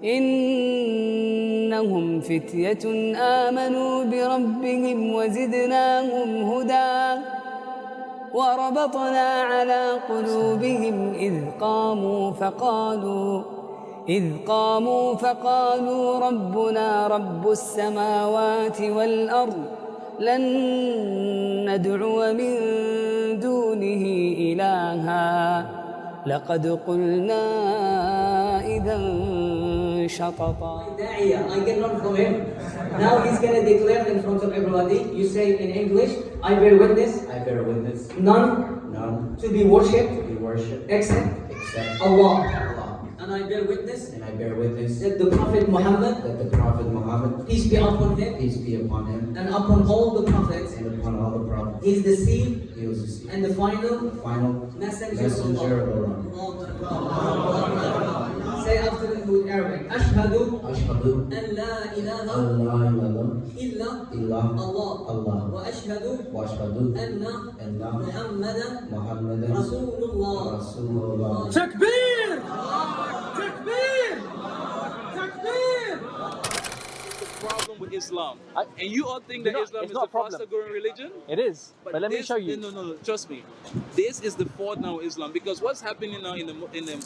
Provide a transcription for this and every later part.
إنهم فتية آمنوا بربهم وزدناهم هدى وربطنا على قلوبهم إذ قاموا فقالوا ربنا رب السماوات والأرض لن ندعو من دونه إلها لقد قلنا إذا شططا. I get none from him. Now he's going to declare in front of everybody. You say in English, I bear witness. I bear witness. None to be worshipped. Except Allah. And I bear witness. That the Prophet Muhammad. Peace be upon him. And upon all the prophets. He's the seed. And the final messenger of Allah. Say after them with Arabic. Ashhadu an la ilaha illa Allah. Wa ashhadu anna Muhammadan Rasulullah. Takbir! Takbir! Takbir! Problem with Islam, and you all think that Islam is the fastest growing religion? It is, but let me show you. No, trust me. This is the fault now of Islam, because what's happening now in the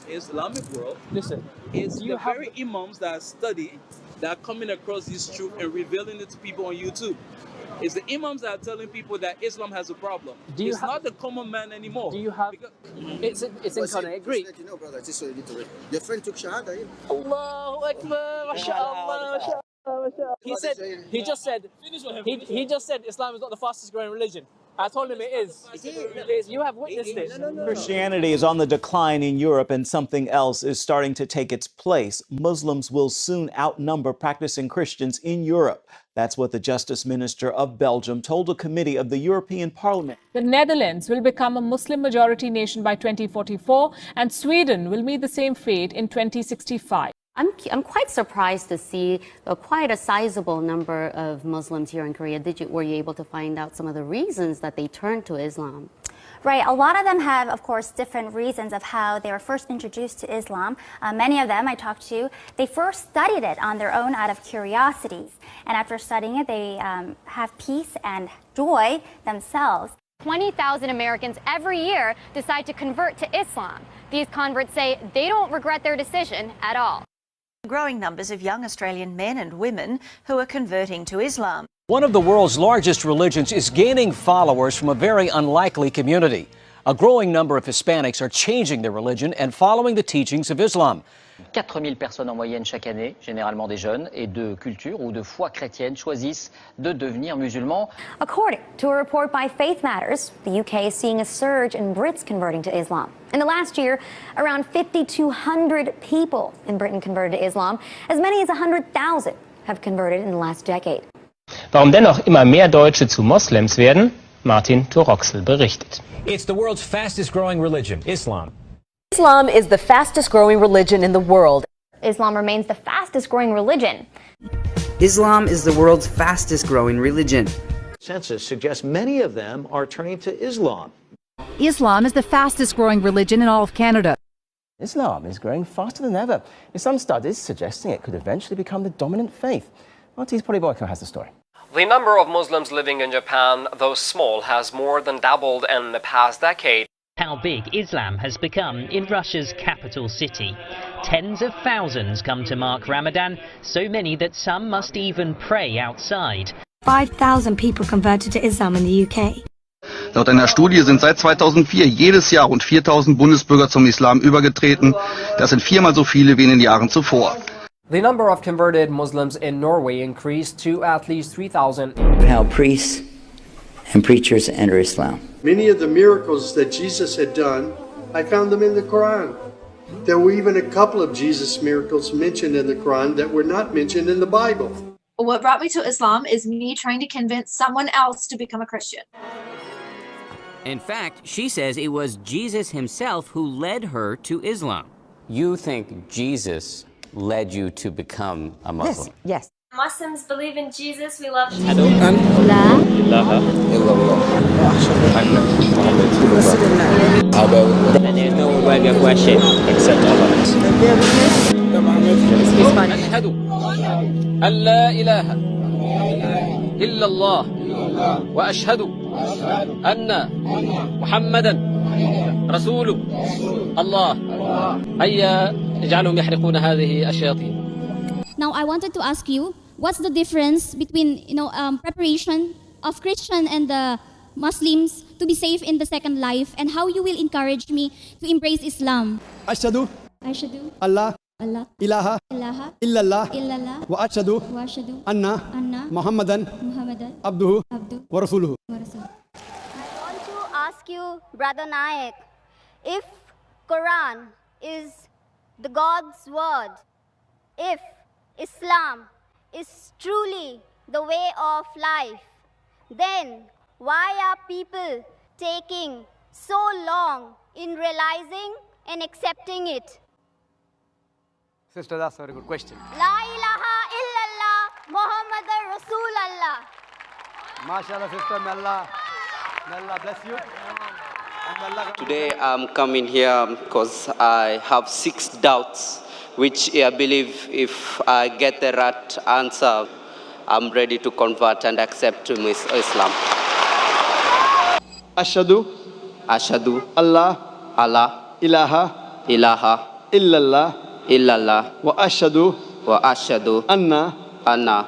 Islamic world, listen, is the very imams that study, that are coming across this truth and revealing it to people on YouTube. It's the imams that are telling people that Islam has a problem. It's not the common man anymore. Do you have? It's in Quranic Greek. You know, brother, just so you to your friend took shahada. Allahu Akbar, mashallah. He just said Islam is not the fastest growing religion. I told him it is. You have witnessed it. Christianity is on the decline in Europe, and something else is starting to take its place. Muslims will soon outnumber practicing Christians in Europe. That's what the Justice Minister of Belgium told a committee of the European Parliament. The Netherlands will become a Muslim-majority nation by 2044, and Sweden will meet the same fate in 2065. I'm quite surprised to see quite a sizable number of Muslims here in Korea. Were you able to find out some of the reasons that they turned to Islam? Right, a lot of them have, of course, different reasons of how they were first introduced to Islam. Many of them I talked to, they first studied it on their own out of curiosities. And after studying it, they have peace and joy themselves. 20,000 Americans every year decide to convert to Islam. These converts say they don't regret their decision at all. Growing numbers of young Australian men and women who are converting to Islam. One of the world's largest religions is gaining followers from a very unlikely community. A growing number of Hispanics are changing their religion and following the teachings of Islam. 4000 personnes en moyenne chaque année, généralement des jeunes, et de culture ou de foi chrétienne choisissent de devenir musulmans. According to a report by Faith Matters, the UK is seeing a surge in Brits converting to Islam. In the last year, around 5,200 people in Britain converted to Islam. As many as 100,000 have converted in the last decade. Warum dennoch immer mehr Deutsche zu Moslems werden? Martin Toroxel berichtet. It's the world's fastest growing religion, Islam. Islam is the fastest growing religion in the world. Islam remains the fastest growing religion. Islam is the world's fastest growing religion. Census suggests many of them are turning to Islam. Islam is the fastest growing religion in all of Canada. Islam is growing faster than ever, with some studies suggesting it could eventually become the dominant faith. Marty's Polyboyko has the story. The number of Muslims living in Japan, though small, has more than doubled in the past decade. How big Islam has become in Russia's capital city. Tens of thousands come to mark Ramadan, so many that some must even pray outside. 5,000 people converted to Islam in the UK. Laut einer Studie sind seit 2004 jedes Jahr rund 4.000 Bundesbürger zum Islam übergetreten. Das sind viermal so viele wie in den Jahren zuvor. The number of converted Muslims in Norway increased to at least 3,000. How priests and preachers enter Islam. Many of the miracles that Jesus had done, I found them in the Quran. There were even a couple of Jesus miracles mentioned in the Quran that were not mentioned in the Bible. What brought me to Islam is me trying to convince someone else to become a Christian. In fact, she says it was Jesus himself who led her to Islam. You think Jesus led you to become a Muslim? Yes. Muslims believe in Jesus, we love Jesus. There's no way of worship except Allah. أشهد أن لا إله إلا الله وأشهد أن محمدا رسول الله. هيا اجعلهم يحرقون هذه الشياطين. Now I wanted to ask you, what's the difference between preparation of Christian and the Muslims to be safe in the second life, and how you will encourage me to embrace Islam? Ashhadu Allah ilaha illallah wa ashhadu anna Muhammadan abduhu wa rasuluhu. I want to ask you, Brother Naik, if Quran is the God's word, if Islam is truly the way of life, then why are people taking so long in realizing and accepting it? Sister, that's a very good question. La ilaha illallah Muhammadar Rasulallah. MashaAllah, sister, may Allah bless you. Today I'm coming here because I have 6 doubts, which I believe if I get the right answer, I'm ready to convert and accept Islam. Ashhadu Allah ilaha illallah wa ashhadu anna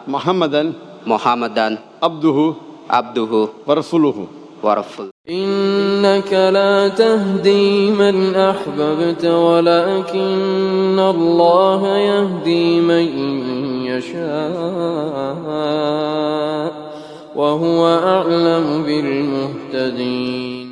Muhammadan abduhu wa rasuluhu. إنك لا تهدي من أحببت ولكن الله يهدي من يشاء وهو أعلم بالمهتدين.